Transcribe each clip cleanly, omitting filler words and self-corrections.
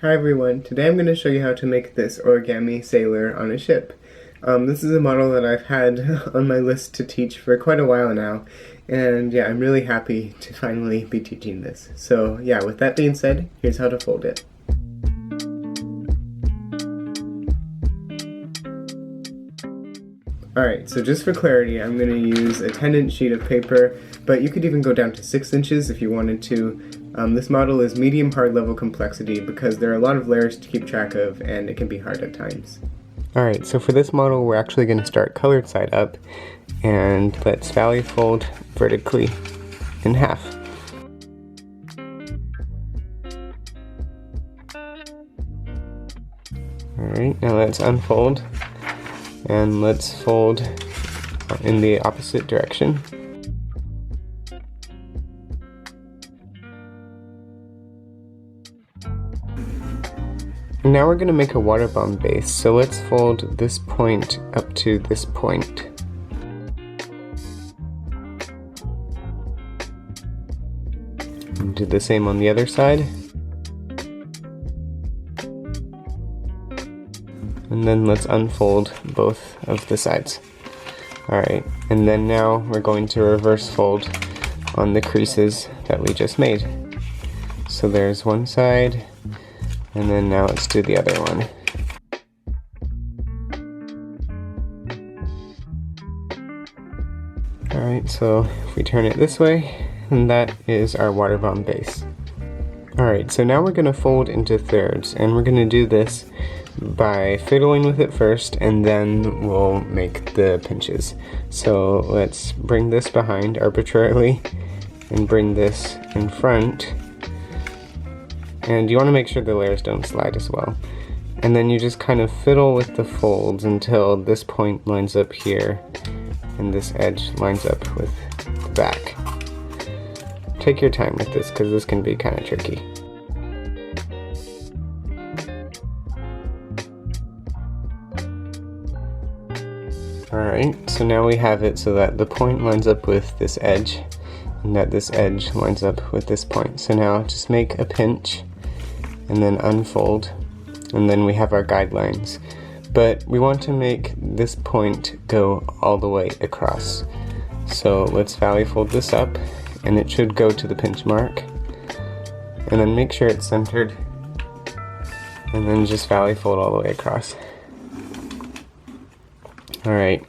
Hi everyone, today I'm going to show you how to make this origami sailor on a ship. This is a model that I've had on my list to teach for quite a while now, and yeah, I'm really happy to finally be teaching this. So yeah, with that being said, here's how to fold it. Alright, so just for clarity, I'm going to use a 10-inch sheet of paper, but you could even go down to 6 inches if you wanted to. This model is medium hard level complexity because there are a lot of layers to keep track of and it can be hard at times. Alright, so for this model we're actually going to start colored side up, and let's valley fold vertically in half. Alright, now let's unfold and let's fold in the opposite direction. Now we're going to make a water bomb base, so let's fold this point up to this point. And do the same on the other side. And then let's unfold both of the sides. Alright, and then now we're going to reverse fold on the creases that we just made. So there's one side, and then now let's do the other one. Alright, so if we turn it this way, and that is our water bomb base. Alright, so now we're going to fold into thirds, and we're going to do this by fiddling with it first, and then we'll make the pinches. So let's bring this behind arbitrarily, and bring this in front. And you want to make sure the layers don't slide as well. And then you just kind of fiddle with the folds until this point lines up here and this edge lines up with the back. Take your time with this because this can be kind of tricky. Alright, so now we have it so that the point lines up with this edge and that this edge lines up with this point. So now just make a pinch and then unfold, and then we have our guidelines. But we want to make this point go all the way across. So let's valley fold this up, and it should go to the pinch mark. And then make sure it's centered, and then just valley fold all the way across. Alright,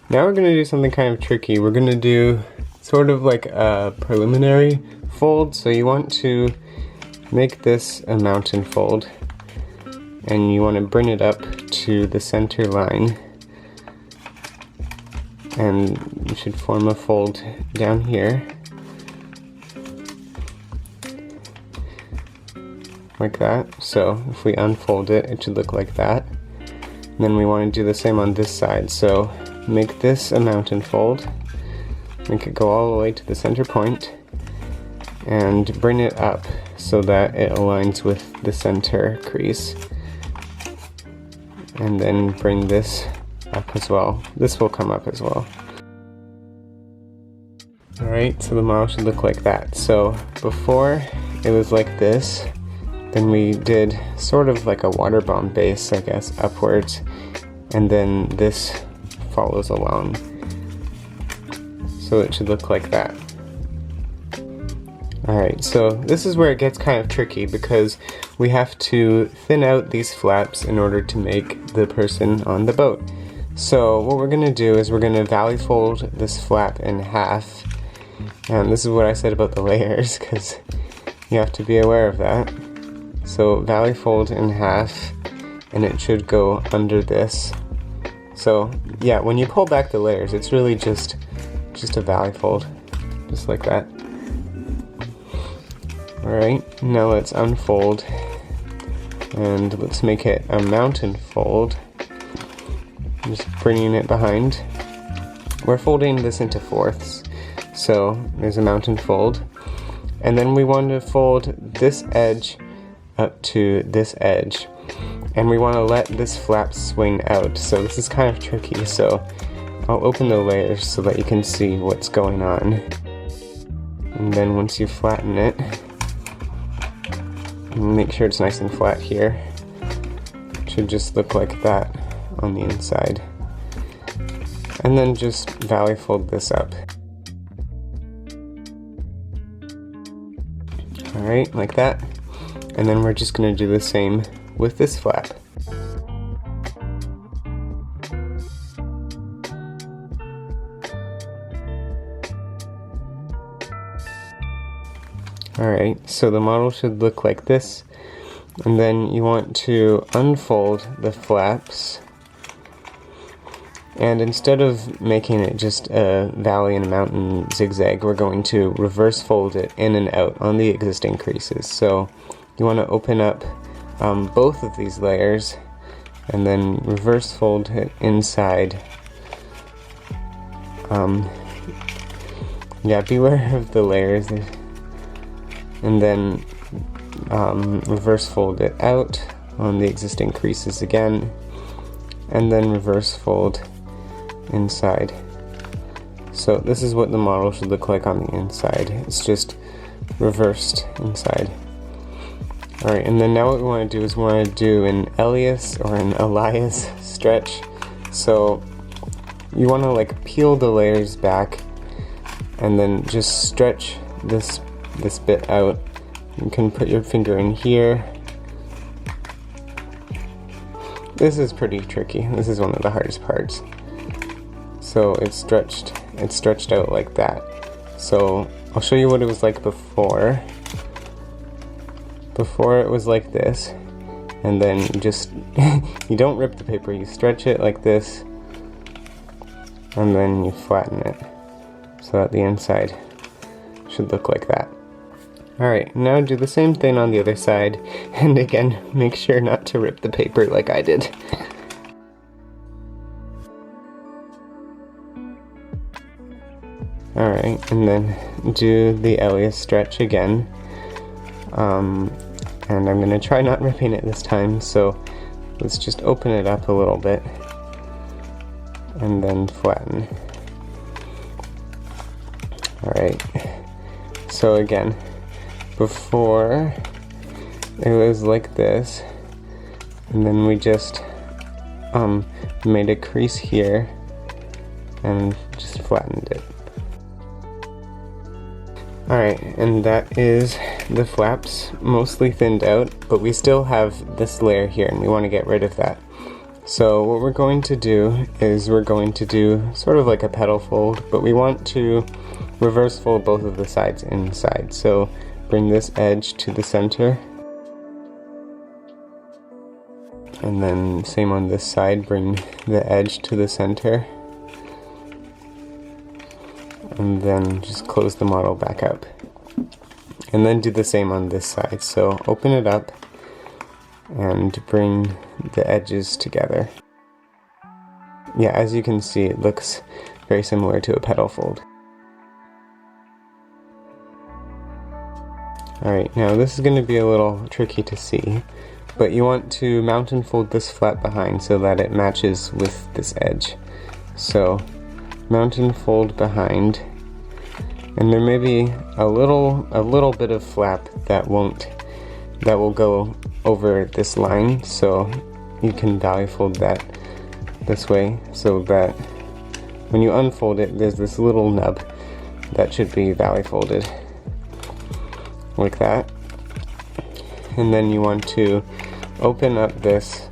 now we're going to do something kind of tricky. We're going to do sort of like a preliminary fold. So you want to make this a mountain fold, and you want to bring it up to the center line, and you should form a fold down here like that. So if we unfold it, it should look like that. And then we want to do the same on this side, so make this a mountain fold, make it go all the way to the center point, and bring it up so that it aligns with the center crease, and then bring this up as well. This will come up as well. Alright, so the model should look like that. So before it was like this, then we did sort of like a water bomb base, I guess, upwards, and then this follows along. So it should look like that. Alright, so this is where it gets kind of tricky because we have to thin out these flaps in order to make the person on the boat. So what we're going to do is we're going to valley fold this flap in half. And this is what I said about the layers, because you have to be aware of that. So valley fold in half, and it should go under this. So yeah, when you pull back the layers, it's really just a valley fold, just like that. Alright, now let's unfold, and let's make it a mountain fold. Just bringing it behind. We're folding this into fourths, so there's a mountain fold. And then we want to fold this edge up to this edge. And we want to let this flap swing out, so this is kind of tricky, so I'll open the layers so that you can see what's going on. And then once you flatten it, Make sure it's nice and flat here. It should just look like that on the inside. And then just valley fold this up. Alright, like that. And then we're just going to do the same with this flap. Alright, so the model should look like this, and then you want to unfold the flaps, and instead of making it just a valley and a mountain zigzag, we're going to reverse fold it in and out on the existing creases. So you want to open up both of these layers and then reverse fold it inside. Yeah, beware of the layers. And then reverse fold it out on the existing creases again, and then reverse fold inside. So this is what the model should look like on the inside. It's just reversed inside. Alright, and then now what we want to do is we want to do an Elias or an Elias stretch. So you want to like peel the layers back and then just stretch this bit out. You can put your finger in here. This is pretty tricky. This is one of the hardest parts. So it's stretched out like that. So I'll show you what it was like before. Before it was like this, and then you just you don't rip the paper, you stretch it like this, and then you flatten it so that the inside should look like that. Alright, now do the same thing on the other side, and again, make sure not to rip the paper like I did. Alright, and then do the Elias stretch again. And I'm going to try not ripping it this time, so let's just open it up a little bit, and then flatten. Alright, so again, before it was like this, and then we just made a crease here and just flattened it. Alright, and that is the flaps mostly thinned out, but we still have this layer here and we want to get rid of that. So what we're going to do is we're going to do sort of like a petal fold, but we want to reverse fold both of the sides inside. So bring this edge to the center, and then same on this side, bring the edge to the center, and then just close the model back up. And then do the same on this side. So open it up and bring the edges together. Yeah, as you can see, it looks very similar to a petal fold. Alright, now this is going to be a little tricky to see, but you want to mountain fold this flat behind so that it matches with this edge. So mountain fold behind, and there may be a little bit of flap that will go over this line, so you can valley fold that this way so that when you unfold it, there's this little nub that should be valley folded like that. And then you want to open up this,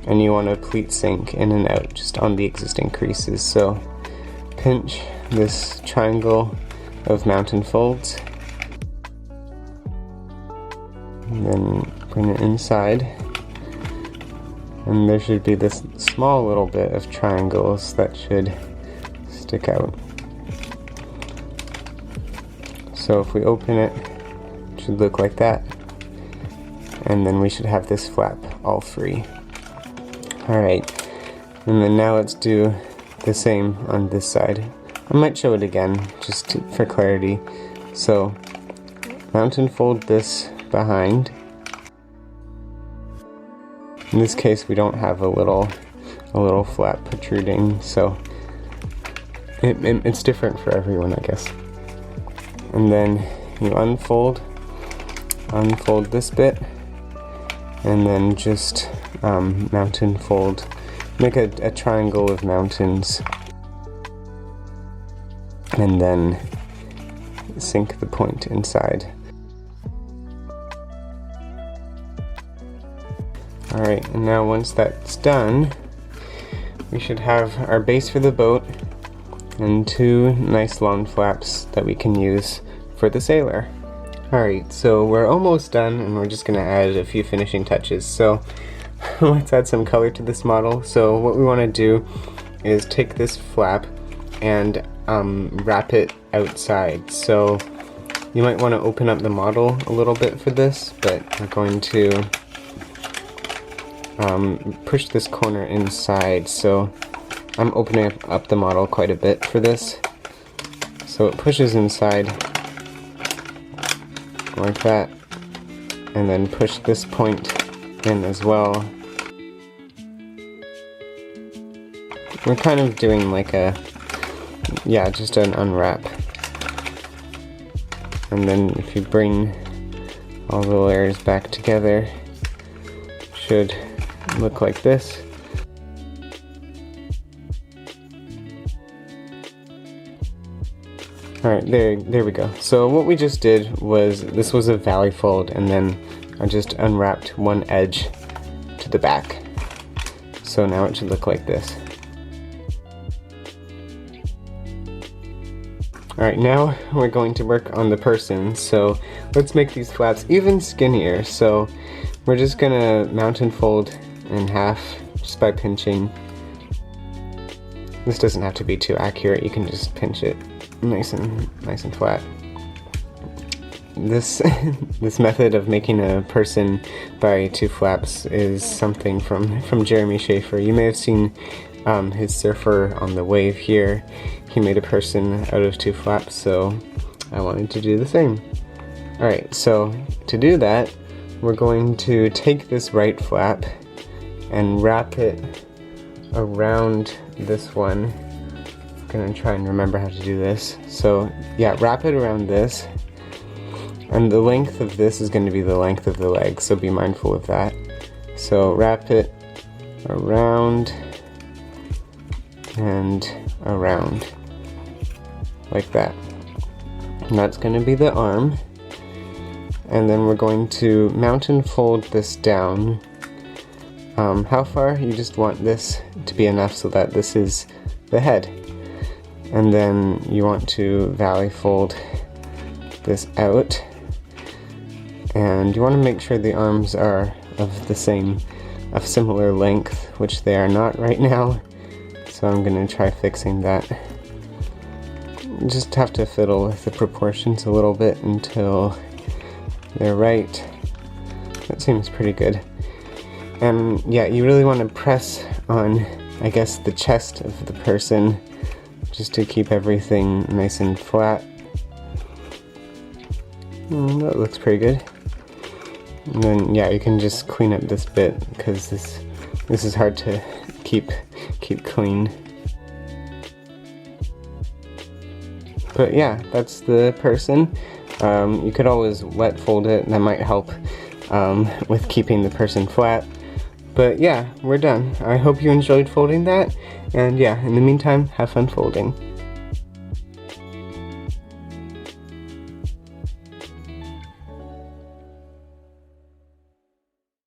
and you want to pleat sink in and out just on the existing creases. So pinch this triangle of mountain folds, and then bring it inside, and there should be this small little bit of triangles that should stick out. So if we open it, it should look like that, and then we should have this flap all free. Alright, and then now let's do the same on this side. I might show it again just for clarity. So mountain fold this behind. In this case we don't have a little flap protruding, so it's different for everyone, I guess. And then you unfold this bit, and then just mountain fold. Make a triangle of mountains, and then sink the point inside. Alright, and now once that's done, we should have our base for the boat and two nice long flaps that we can use for the sailor. Alright, so we're almost done, and we're just going to add a few finishing touches. So let's add some color to this model. So what we want to do is take this flap and wrap it outside. So you might want to open up the model a little bit for this, but we're going to push this corner inside. So I'm opening up the model quite a bit for this. So it pushes inside like that, and then push this point in as well. We're kind of doing like just an unwrap. And then if you bring all the layers back together, it should look like this. Alright, there we go. So what we just did was, this was a valley fold, and then I just unwrapped one edge to the back. So now it should look like this. Alright, now we're going to work on the person, so let's make these flaps even skinnier. So we're just gonna mountain fold in half just by pinching. This doesn't have to be too accurate, you can just pinch it nice and flat. This this method of making a person by two flaps is something from Jeremy Schaefer. You may have seen his surfer on the wave here. He made a person out of two flaps, so I wanted to do the same. Alright, so to do that, we're going to take this right flap and wrap it around this one. I'm gonna try and remember how to do this. So yeah, wrap it around this, and the length of this is going to be the length of the leg, so be mindful of that. So wrap it around and around like that, and that's going to be the arm. And then we're going to mountain fold this down. How far? You just want this to be enough so that this is the head. And then you want to valley fold this out, and you want to make sure the arms are of similar length, which they are not right now. So I'm going to try fixing that. You just have to fiddle with the proportions a little bit until they're right. That seems pretty good. And yeah, you really want to press on, I guess, the chest of the person, just to keep everything nice and flat. That looks pretty good. And then yeah, you can just clean up this bit, because this is hard to keep clean. But yeah, that's the person. You could always wet fold it, that might help with keeping the person flat. But yeah, we're done. I hope you enjoyed folding that, and yeah, in the meantime, have fun folding.